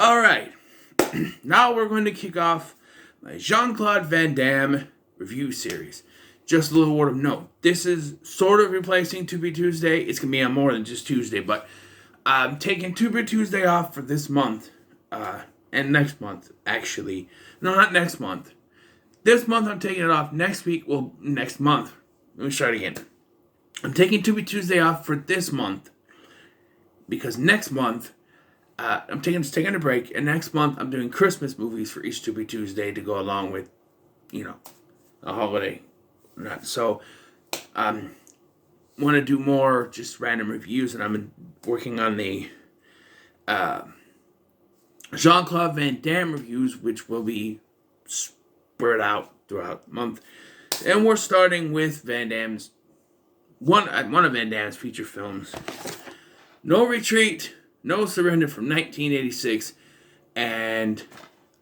All right, now we're going to kick off my Jean-Claude Van Damme review series. Just a little word of note. This is sort of replacing Tubi Tuesday. It's going to be on more than just Tuesday, but I'm taking Tubi Tuesday off for this month and next month, actually. No, not next month. This month I'm taking it off. Next week, well, next month. Let me start again. I'm taking Tubi Tuesday off for this month because next month I'm taking a break, and next month I'm doing Christmas movies for each Tubi Tuesday to go along with, a holiday. So, want to do more just random reviews, and I'm working on the Jean-Claude Van Damme reviews, which will be spread out throughout the month. And we're starting with Van Damme's one of Van Damme's feature films, No Retreat, No Surrender from 1986, and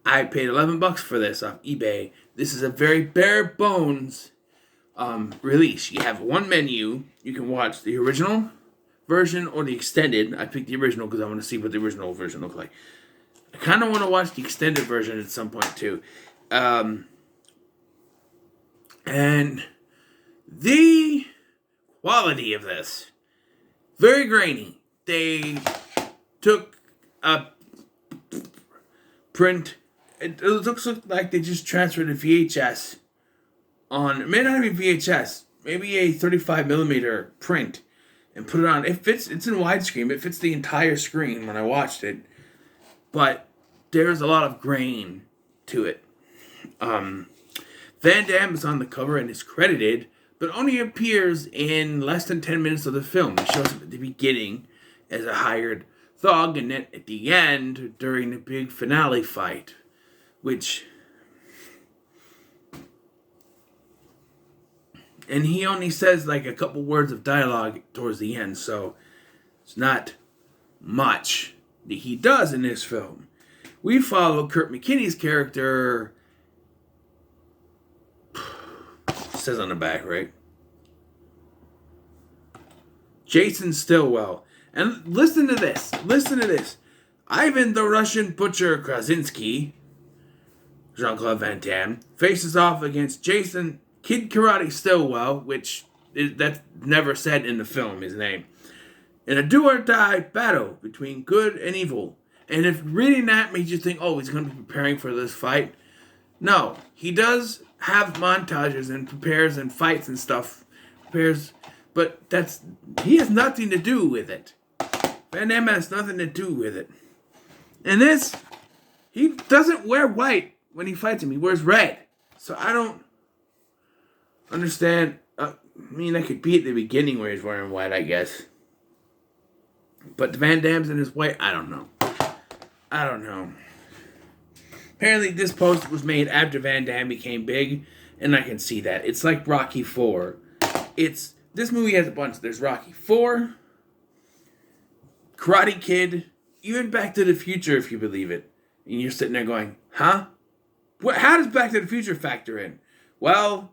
I paid $11 for this off eBay. This is a very bare bones release. You have one menu. You can watch the original version or the extended. I picked the original because I want to see what the original version looked like. I kind of want to watch the extended version at some point too. And the quality of this, very grainy. They took a print. It looks like they just transferred a VHS on. It may not be VHS. Maybe a 35mm print, and put it on. It fits. It's in widescreen. It fits the entire screen when I watched it, but there's a lot of grain to it. Van Damme is on the cover and is credited, but only appears in less than 10 minutes of the film. It shows up at the beginning as a hired thug, and then at the end during the big finale fight, which, and he only says like a couple words of dialogue towards the end, so it's not much that he does in this film. We follow Kurt McKinney's character, says on the back, right? Jason Stillwell. And listen to this. Listen to this. Ivan the Russian Butcher Krasinski, Jean-Claude Van Damme, faces off against Jason Kid Karate Stillwell, that's never said in the film, his name, in a do-or-die battle between good and evil. And if reading that makes you think, oh, he's going to be preparing for this fight, no. He does have montages and prepares and fights and stuff. But he has nothing to do with it. Van Damme has nothing to do with it. And this, he doesn't wear white when he fights him. He wears red. So I don't understand. I could be at the beginning where he's wearing white, I guess. But Van Damme's in his white, I don't know. Apparently this poster was made after Van Damme became big, and I can see that. It's like Rocky IV. This movie has a bunch. There's Rocky IV, Karate Kid, even Back to the Future, if you believe it. And you're sitting there going, huh? How does Back to the Future factor in? Well,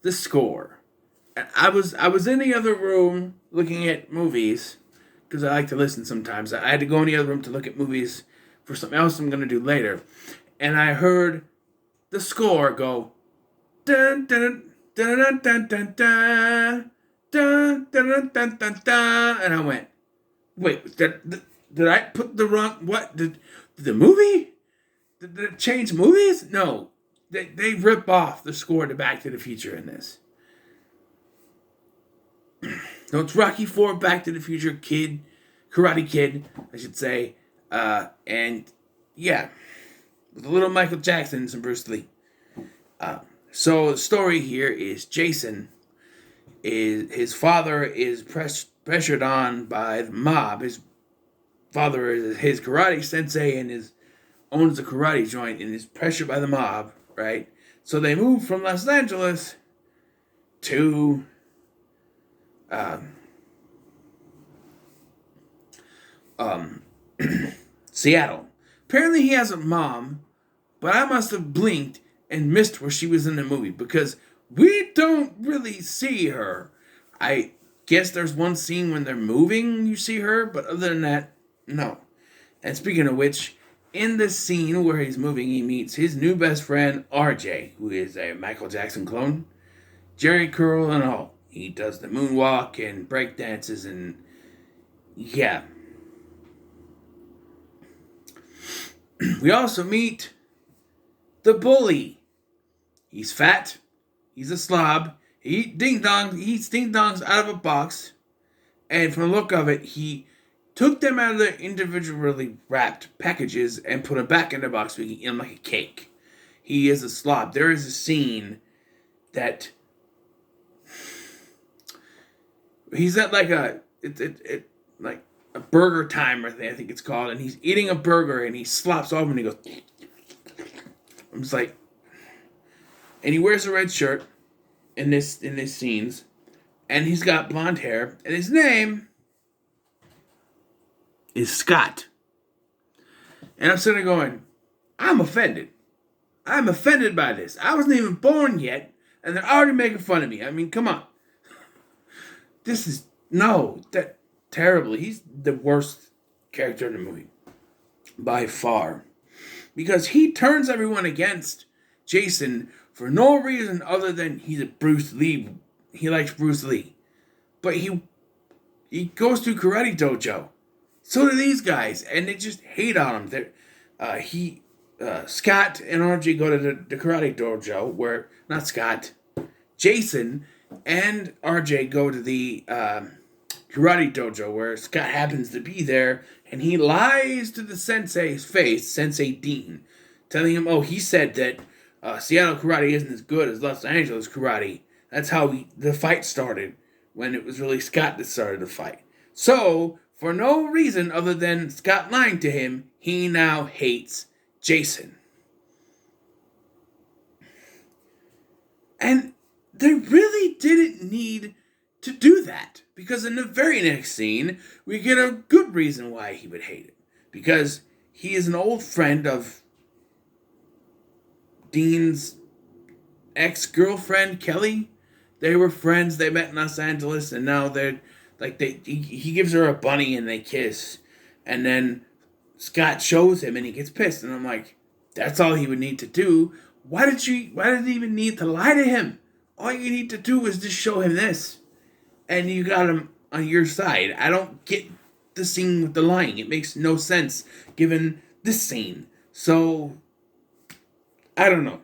the score. I was in the other room looking at movies, because I like to listen sometimes. I had to go in the other room to look at movies for something else I'm going to do later. And I heard the score go, dun dun dun dun dun dun dun dun dun dun dun dun, and I went, wait, did I put the wrong, what, did the movie, did it change movies? No, they rip off the score to Back to the Future in this. No, it's Rocky IV, Back to the Future, Karate Kid, I should say, and yeah, with a little Michael Jackson and some Bruce Lee. So the story here is Jason, his father is pressured on by the mob. His father is his karate sensei and owns a karate joint and is pressured by the mob, right? So they move from Los Angeles to Seattle. Apparently he has a mom, but I must have blinked and missed where she was in the movie because we don't really see her. I guess there's one scene when they're moving, you see her, but other than that, no. And speaking of which, in the scene where he's moving, he meets his new best friend, RJ, who is a Michael Jackson clone. Jerry curl and all. He does the moonwalk and break dances and yeah. We also meet the bully. He's fat. He's a slob. He eats ding dongs out of a box. And from the look of it, he took them out of their individually wrapped packages and put them back in the box so he can eat them like a cake. He is a slob. There is a scene that he's at like like a burger timer thing, I think it's called, and he's eating a burger and he slops over and he goes. I'm just like, and he wears a red shirt in this scenes, and he's got blonde hair, and his name is Scott. And I'm sitting there going, I'm offended. I'm offended by this. I wasn't even born yet, and they're already making fun of me. I mean, come on. This is that terribly. He's the worst character in the movie by far, because he turns everyone against Jason for no reason other than he's a Bruce Lee. He likes Bruce Lee, but he goes to karate dojo. So do these guys, and they just hate on him. Scott and RJ go to the karate dojo where not Scott, Jason and RJ go to the karate dojo where Scott happens to be there, and he lies to the sensei's face, Sensei Dean, telling him, oh, he said that Seattle karate isn't as good as Los Angeles karate. That's how the fight started, when it was really Scott that started the fight. So, for no reason other than Scott lying to him, he now hates Jason. And they really didn't need to do that, because in the very next scene, we get a good reason why he would hate him. Because he is an old friend of Dean's ex-girlfriend, Kelly. They were friends, they met in Los Angeles, and now they're, like, he gives her a bunny and they kiss. And then Scott shows him and he gets pissed. And I'm like, that's all he would need to do. Why did he even need to lie to him? All you need to do is just show him this. And you got him on your side. I don't get the scene with the lying. It makes no sense given this scene. So, I don't know.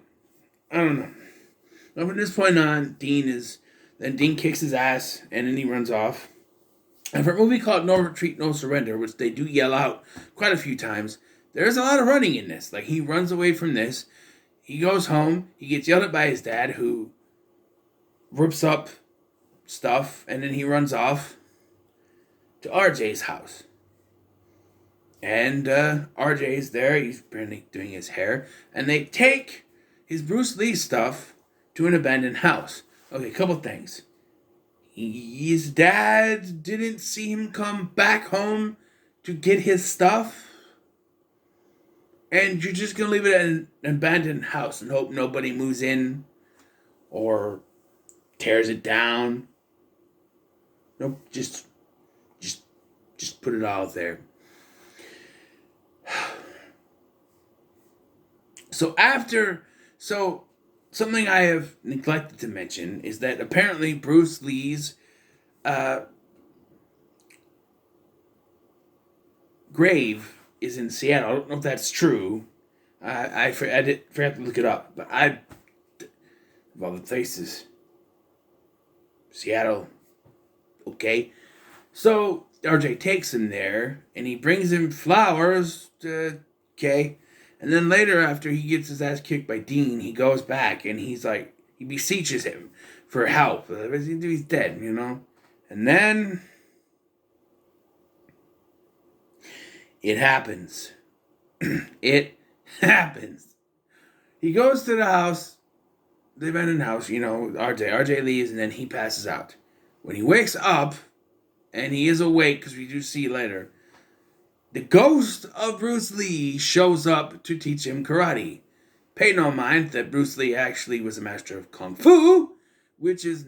From this point on, Dean kicks his ass and then he runs off. And for a movie called No Retreat, No Surrender, which they do yell out quite a few times, there's a lot of running in this. Like, he runs away from this. He goes home. He gets yelled at by his dad, who rips up stuff, and then he runs off to RJ's house. And RJ's there. He's apparently doing his hair. And they take his Bruce Lee stuff to an abandoned house. Okay, couple things. His dad didn't see him come back home to get his stuff. And you're just going to leave it at an abandoned house and hope nobody moves in or tears it down. Nope, just put it all there. So something I have neglected to mention is that apparently Bruce Lee's grave is in Seattle. I don't know if that's true. I forgot to look it up. But of all the places, Seattle, okay. So RJ takes him there, and he brings him flowers, okay. And then later, after he gets his ass kicked by Dean, he goes back, and he beseeches him for help. He's dead, you know. And then it happens. It happens. He goes to the house, the abandoned house, you know, RJ. RJ leaves, and then he passes out. When he wakes up, and he is awake, because we do see later, the ghost of Bruce Lee shows up to teach him karate. Pay no mind that Bruce Lee actually was a master of Kung Fu, which is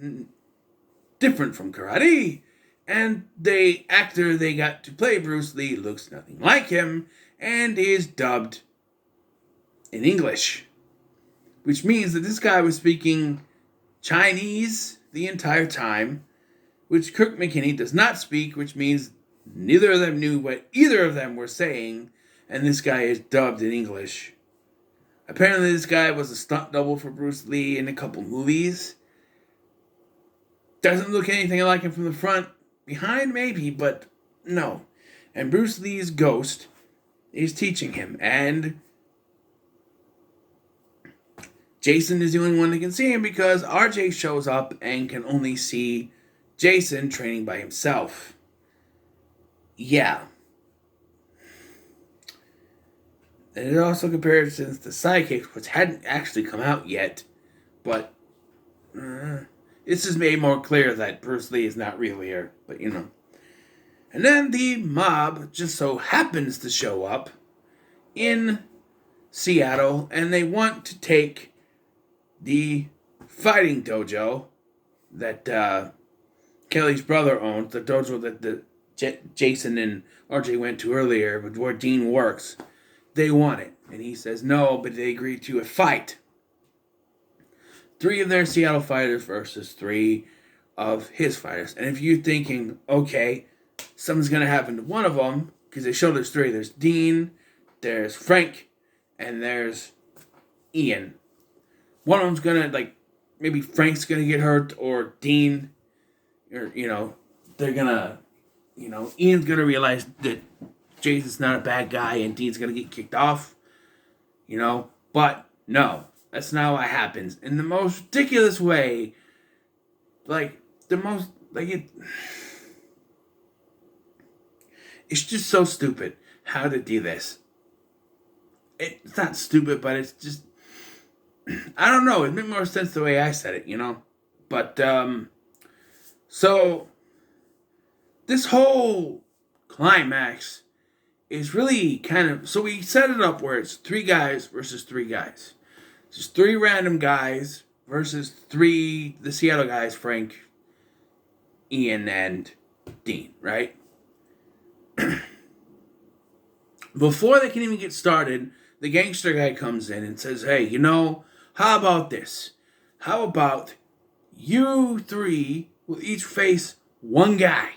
different from karate. And the actor they got to play Bruce Lee looks nothing like him. and is dubbed in English, which means that this guy was speaking Chinese the entire time, which Kirk McKinney does not speak, which means neither of them knew what either of them were saying, and this guy is dubbed in English. Apparently, this guy was a stunt double for Bruce Lee in a couple movies. Doesn't look anything like him from the front. Behind, maybe, but no. And Bruce Lee's ghost is teaching him, and Jason is the only one that can see him because RJ shows up and can only see Jason training by himself. Yeah. And it also compares since the Sidekicks, which hadn't actually come out yet, but this has made more clear that Bruce Lee is not real here, but you know. And then the mob just so happens to show up in Seattle, and they want to take the fighting dojo that Kelly's brother owns, the dojo that Jason and RJ went to earlier, where Dean works. They want it. And he says no, but they agree to a fight. 3 of their Seattle fighters versus 3 of his fighters. And if you're thinking, okay, something's going to happen to one of them, because they show there's 3. There's Dean, there's Frank, and there's Ian. One of them's going to, maybe Frank's going to get hurt, or Dean, or, they're going to, Ian's going to realize that Jason's not a bad guy, and Dean's going to get kicked off, but no. That's not what happens. In the most ridiculous way, it's just so stupid how to do this. It's not stupid, but it's just, I don't know, it made more sense the way I said it, But, so, this whole climax is really kind of, so we set it up where it's 3 guys versus 3 guys. Just 3 random guys versus 3, the Seattle guys, Frank, Ian, and Dean, right? Before they can even get started, the gangster guy comes in and says, hey, how about this? How about you 3 will each face 1 guy?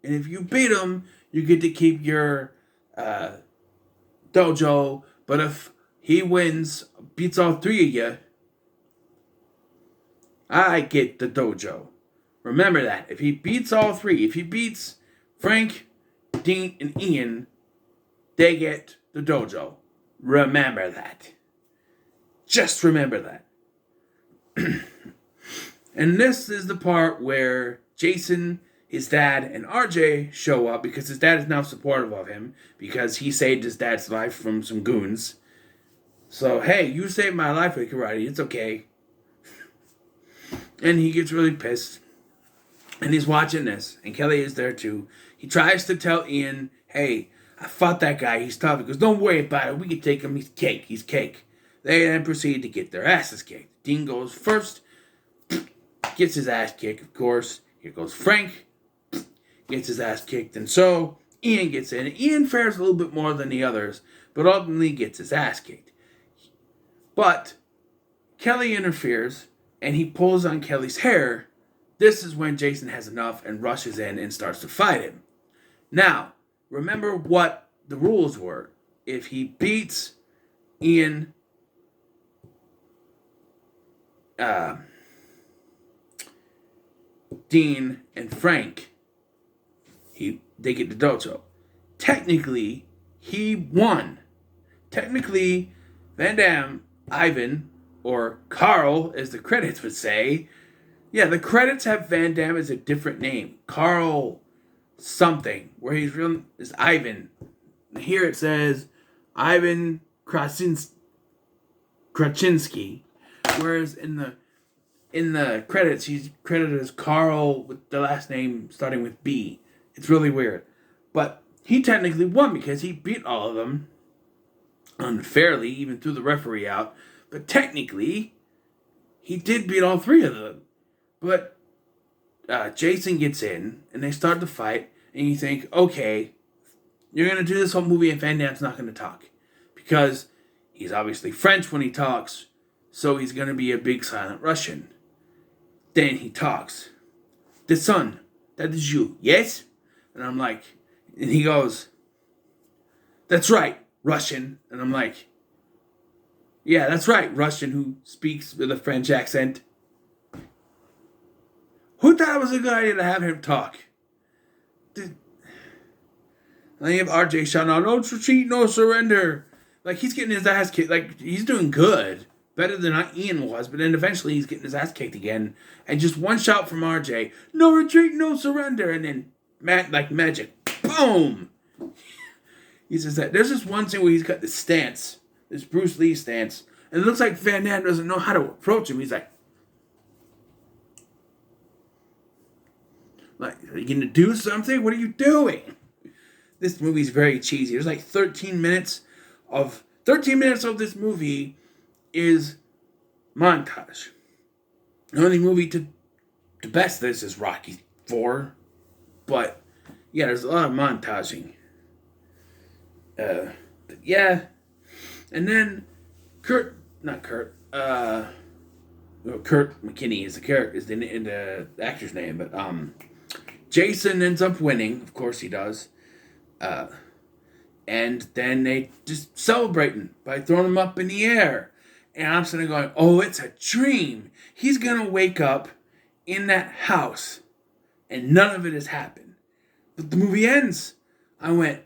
And if you beat him, you get to keep your dojo. But if he beats all 3 of you, I get the dojo. Remember that. If he beats all 3, if he beats Frank, Dean, and Ian, they get the dojo. Remember that. Just remember that. And this is the part where Jason, his dad, and RJ show up because his dad is now supportive of him because he saved his dad's life from some goons. So, hey, you saved my life with karate. It's okay. And he gets really pissed. And he's watching this. And Kelly is there too. He tries to tell Ian, hey, I fought that guy. He's tough. He goes, don't worry about it. We can take him. He's cake. He's cake. They then proceed to get their asses kicked. Dean goes first. Gets his ass kicked, of course. Here goes Frank. Gets his ass kicked. And so Ian gets in. Ian fares a little bit more than the others. But ultimately gets his ass kicked. But Kelly interferes, and he pulls on Kelly's hair. This is when Jason has enough and rushes in and starts to fight him. Now, remember what the rules were. If he beats Ian, Dean, and Frank, they get the dojo. Technically, he won. Technically, Van Damme, Ivan, or Carl, as the credits would say. Yeah, the credits have Van Damme as a different name. Carl something, where he's real is Ivan. Here it says Ivan Krasinski. Whereas in the credits, he's credited as Carl with the last name starting with B. It's really weird. But he technically won because he beat all of them unfairly, even threw the referee out. But technically, he did beat all 3 of them. But Jason gets in, and they start to fight, and you think, okay, you're going to do this whole movie and Van Damme's not going to talk. Because he's obviously French when he talks, so he's going to be a big silent Russian. Then he talks. The son, that is you, yes? And I'm like, and he goes, that's right, Russian. And I'm like, yeah, that's right, Russian who speaks with a French accent. Who thought it was a good idea to have him talk? And you have RJ shouting out, no retreat, no surrender. Like, he's getting his ass kicked. Like, he's doing good. Better than Ian was. But then eventually he's getting his ass kicked again. And just one shout from RJ. No retreat, no surrender. And then, like magic. Boom! He says that. There's this one scene where he's got this stance. This Bruce Lee stance. And it looks like Van Damme doesn't know how to approach him. He's like, are you going to do something? What are you doing? This movie's very cheesy. There's like 13 minutes of this movie is montage. The only movie to best this is Rocky 4. But yeah, there's a lot of montaging. Yeah. And then Kurt McKinney is the character, is the actor's name, but Jason ends up winning, of course he does. And then they just celebrating by throwing him up in the air. And I'm sitting there going, oh, it's a dream. He's going to wake up in that house. And none of it has happened. But the movie ends. I went,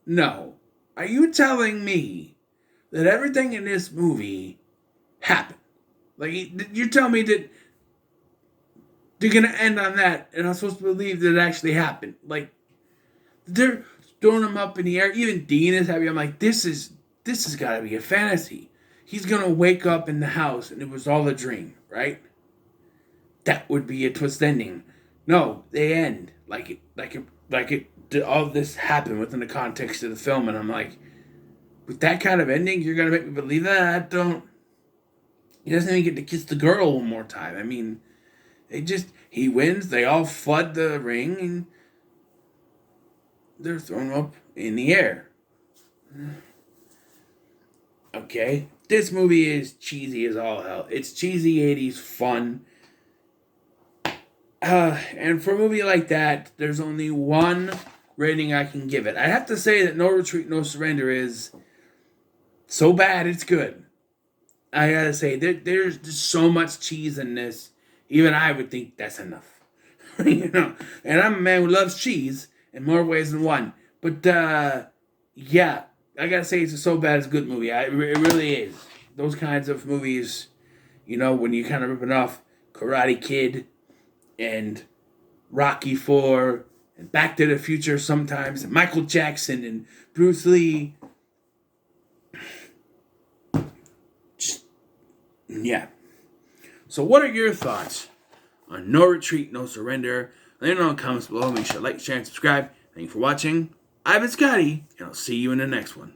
no. Are you telling me that everything in this movie happened? Like, you're telling me that they're going to end on that, and I'm supposed to believe that it actually happened. Like, they're throwing him up in the air. Even Dean is happy. I'm like, this has got to be a fantasy. He's going to wake up in the house, and it was all a dream, right? That would be a twist ending. No, they end like all this happened within the context of the film, and I'm like, with that kind of ending, you're going to make me believe that? He doesn't even get to kiss the girl one more time. I mean, he wins, they all flood the ring, and they're thrown up in the air. Okay, this movie is cheesy as all hell. It's cheesy 80s fun. And for a movie like that, there's only one rating I can give it. I have to say that No Retreat, No Surrender is so bad it's good. I gotta say, there's just so much cheese in this. Even I would think that's enough. And I'm a man who loves cheese in more ways than one. But, yeah, I gotta say it's a so bad it's good movie. It really is. Those kinds of movies, when you kind of ripping off Karate Kid and Rocky 4 and Back to the Future sometimes, and Michael Jackson and Bruce Lee. Yeah. So what are your thoughts on No Retreat, No Surrender? Let me know in the comments below. Make sure to like, share, and subscribe. Thank you for watching. I've been Scotty, and I'll see you in the next one.